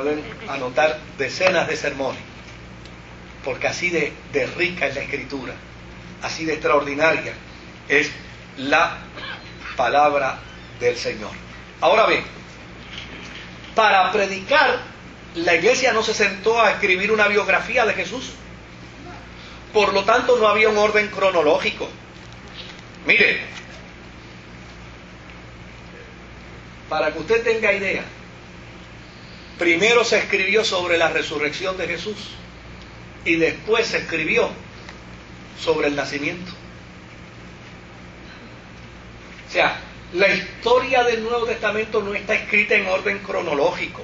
pueden anotar decenas de sermones, porque así de rica es la Escritura, así de extraordinaria es la palabra del Señor. Ahora bien, para predicar, la iglesia no se sentó a escribir una biografía de Jesús. Por lo tanto, no había un orden cronológico. Mire, para que usted tenga idea, primero se escribió sobre la resurrección de Jesús y después se escribió sobre el nacimiento. O sea, la historia del Nuevo Testamento no está escrita en orden cronológico.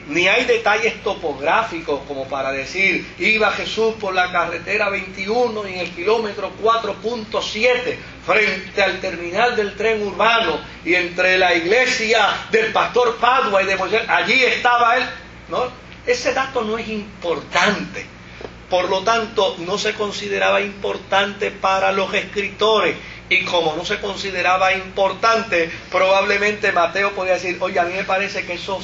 Ni hay detalles topográficos como para decir, iba Jesús por la carretera 21 en el kilómetro 4.7 frente al terminal del tren urbano y entre la iglesia del pastor Padua y de Moisés, allí estaba él. ¿No? Ese dato no es importante. Por lo tanto, no se consideraba importante para los escritores. Y como no se consideraba importante, probablemente Mateo podía decir, oye, a mí me parece que eso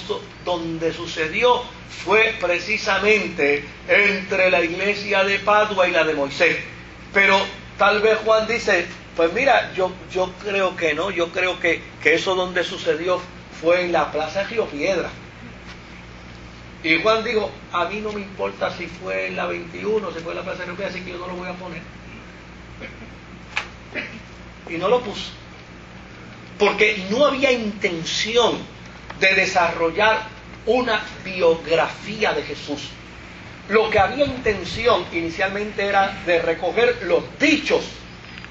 donde sucedió fue precisamente entre la iglesia de Padua y la de Moisés. Pero tal vez Juan dice, pues mira, yo creo que no, yo creo que eso donde sucedió fue en la plaza de Río Piedra. Y Juan dijo, a mí no me importa si fue en la 21, si fue en la plaza de Río Piedra, así que yo no lo voy a poner. Y no lo puso, porque no había intención de desarrollar una biografía de Jesús. Lo que había intención inicialmente era de recoger los dichos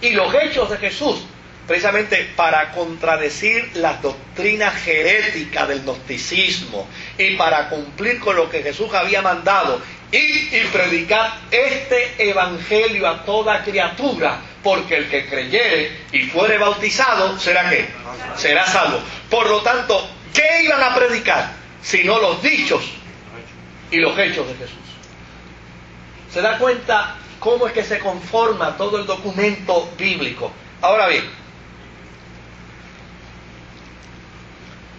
y los hechos de Jesús, precisamente para contradecir las doctrinas heréticas del gnosticismo y para cumplir con lo que Jesús había mandado, ir y predicar este evangelio a toda criatura, porque el que creyere y fuere bautizado, ¿será qué? Será salvo. Por lo tanto, ¿qué iban a predicar? Sino los dichos y los hechos de Jesús. ¿Se da cuenta cómo es que se conforma todo el documento bíblico? Ahora bien,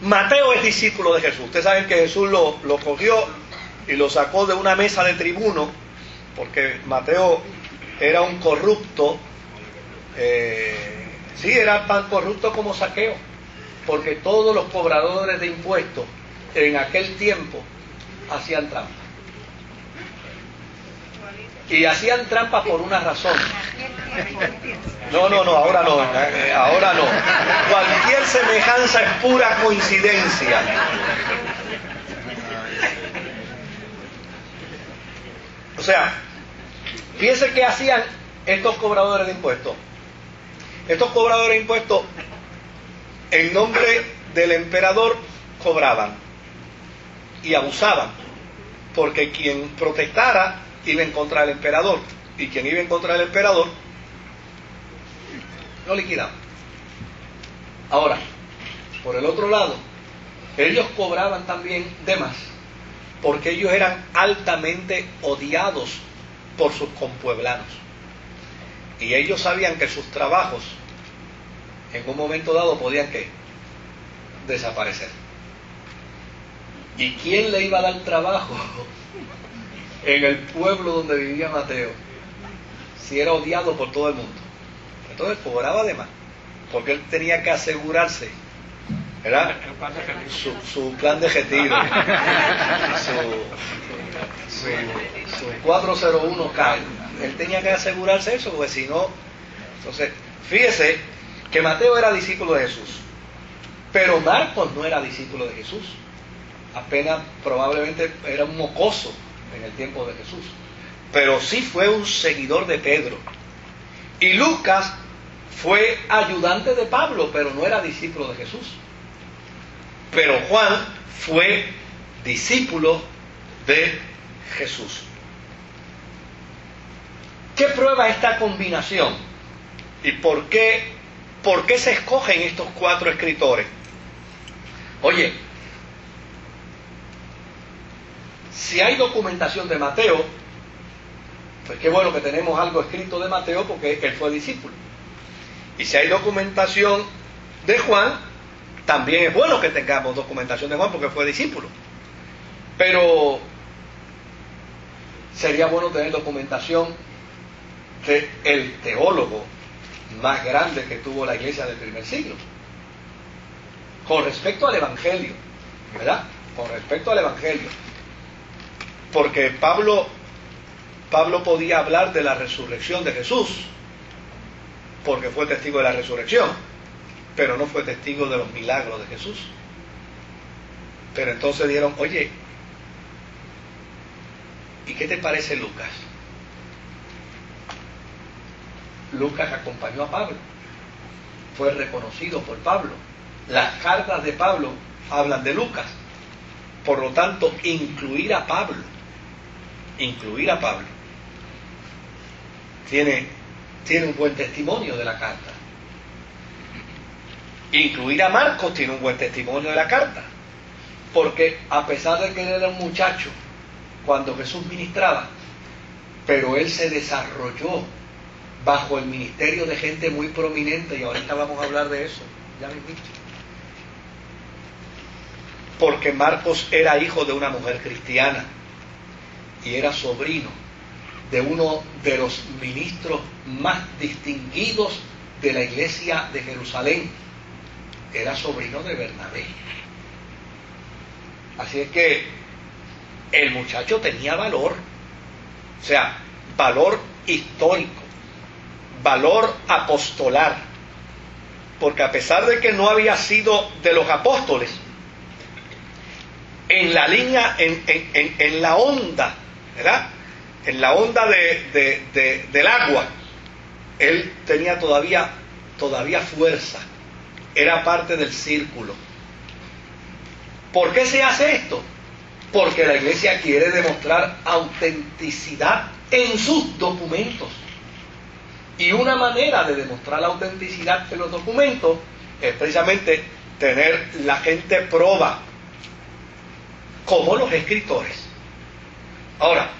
Mateo es discípulo de Jesús. Ustedes saben que Jesús lo cogió y lo sacó de una mesa de tribuno, porque Mateo era un corrupto. Sí, era tan corrupto como Zaqueo, porque todos los cobradores de impuestos en aquel tiempo hacían trampa. Y hacían trampa por una razón. No, ahora no. Cualquier semejanza es pura coincidencia. O sea, fíjense qué hacían estos cobradores de impuestos. Estos cobradores de impuestos, en nombre del emperador, cobraban y abusaban, porque quien protestara iba en contra del emperador, y quien iba en contra del emperador lo liquidaba. Ahora, por el otro lado, ellos cobraban también de más, porque ellos eran altamente odiados por sus compueblanos. Y ellos sabían que sus trabajos en un momento dado podían ¿qué? Desaparecer. ¿Y quién le iba a dar trabajo en el pueblo donde vivía Mateo? Si era odiado por todo el mundo. Entonces cobraba de más, porque él tenía que asegurarse, ¿verdad? Su plan de retiro, su 401k. Él tenía que asegurarse eso, porque si no... Entonces, fíjese que Mateo era discípulo de Jesús, pero Marcos no era discípulo de Jesús. Apenas, probablemente era un mocoso en el tiempo de Jesús, pero sí fue un seguidor de Pedro. Y Lucas fue ayudante de Pablo, pero no era discípulo de Jesús. Pero Juan fue discípulo de Jesús. ¿Qué prueba esta combinación? ¿Y por qué se escogen estos cuatro escritores? Oye, si hay documentación de Mateo, pues qué bueno que tenemos algo escrito de Mateo, porque él fue discípulo. Y si hay documentación de Juan, también es bueno que tengamos documentación de Juan, porque fue discípulo. Pero sería bueno tener documentación del teólogo más grande que tuvo la iglesia del primer siglo, con respecto al Evangelio, ¿verdad? Con respecto al Evangelio. Porque Pablo podía hablar de la resurrección de Jesús, porque fue testigo de la resurrección, pero no fue testigo de los milagros de Jesús. Pero entonces dijeron, oye, ¿y qué te parece Lucas? Lucas acompañó a Pablo, fue reconocido por Pablo. Las cartas de Pablo hablan de Lucas. Por lo tanto, incluir a Pablo tiene un buen testimonio de la carta. Incluir a Marcos tiene un buen testimonio de la carta, porque a pesar de que él era un muchacho cuando Jesús ministraba, pero él se desarrolló bajo el ministerio de gente muy prominente, y ahorita vamos a hablar de eso, ya me dicho. Porque Marcos era hijo de una mujer cristiana y era sobrino de uno de los ministros más distinguidos de la iglesia de Jerusalén. Era sobrino de Bernabé. Así es que el muchacho tenía valor, o sea, valor histórico, valor apostolar, porque a pesar de que no había sido de los apóstoles, en la línea, en la onda, ¿verdad? En la onda del agua, él tenía todavía fuerza, era parte del círculo. ¿Por qué se hace esto? Porque la iglesia quiere demostrar autenticidad en sus documentos. Y una manera de demostrar la autenticidad en los documentos es precisamente tener la gente proba, como los escritores. Ahora,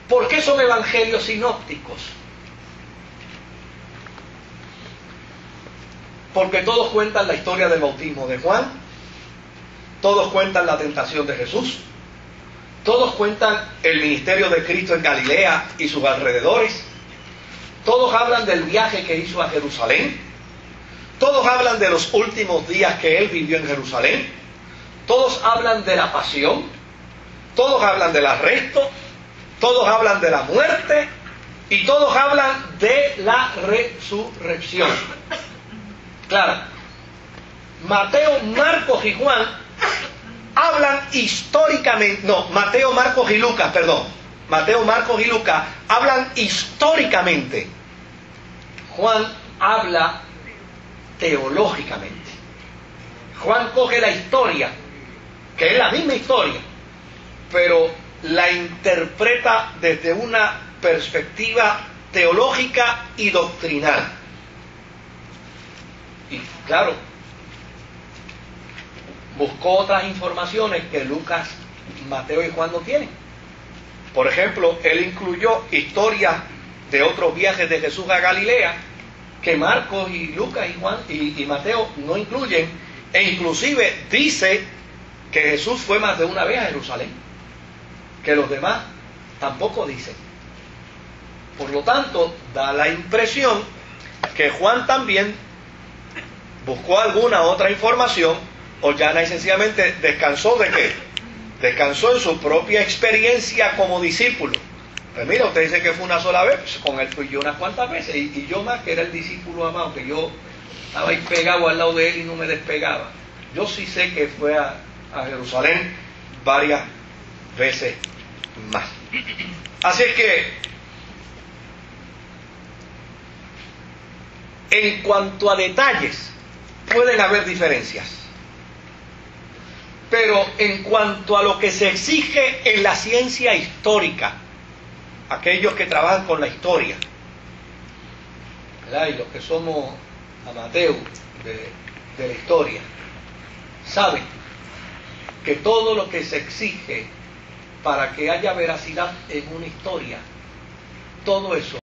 ¿por qué son evangelios sinópticos? Porque todos cuentan la historia del bautismo de Juan, todos cuentan la tentación de Jesús, todos cuentan el ministerio de Cristo en Galilea y sus alrededores, todos hablan del viaje que hizo a Jerusalén, todos hablan de los últimos días que él vivió en Jerusalén, todos hablan de la pasión, todos hablan del arresto, todos hablan de la muerte y todos hablan de la resurrección. Claro, Mateo, Marcos y Juan hablan históricamente, Mateo, Marcos y Lucas hablan históricamente. Juan habla teológicamente. Juan coge la historia, que es la misma historia, pero la interpreta desde una perspectiva teológica y doctrinal. Y claro, buscó otras informaciones que Lucas, Mateo y Juan no tienen. Por ejemplo, él incluyó historias de otros viajes de Jesús a Galilea que Marcos y Lucas y Juan y Mateo no incluyen, e inclusive dice que Jesús fue más de una vez a Jerusalén, que los demás tampoco dicen. Por lo tanto, da la impresión que Juan también buscó alguna otra información, o llana y sencillamente descansó de qué. Descansó en su propia experiencia como discípulo. Pues mira, usted dice que fue una sola vez, pues con él fui yo unas cuantas veces, y yo más, que era el discípulo amado, que yo estaba ahí pegado al lado de él y no me despegaba. Yo sí sé que fue a Jerusalén varias veces más. Así es que, en cuanto a detalles, pueden haber diferencias. Pero en cuanto a lo que se exige en la ciencia histórica, aquellos que trabajan con la historia, ¿verdad? Y los que somos amateurs de la historia, saben que todo lo que se exige para que haya veracidad en una historia, todo eso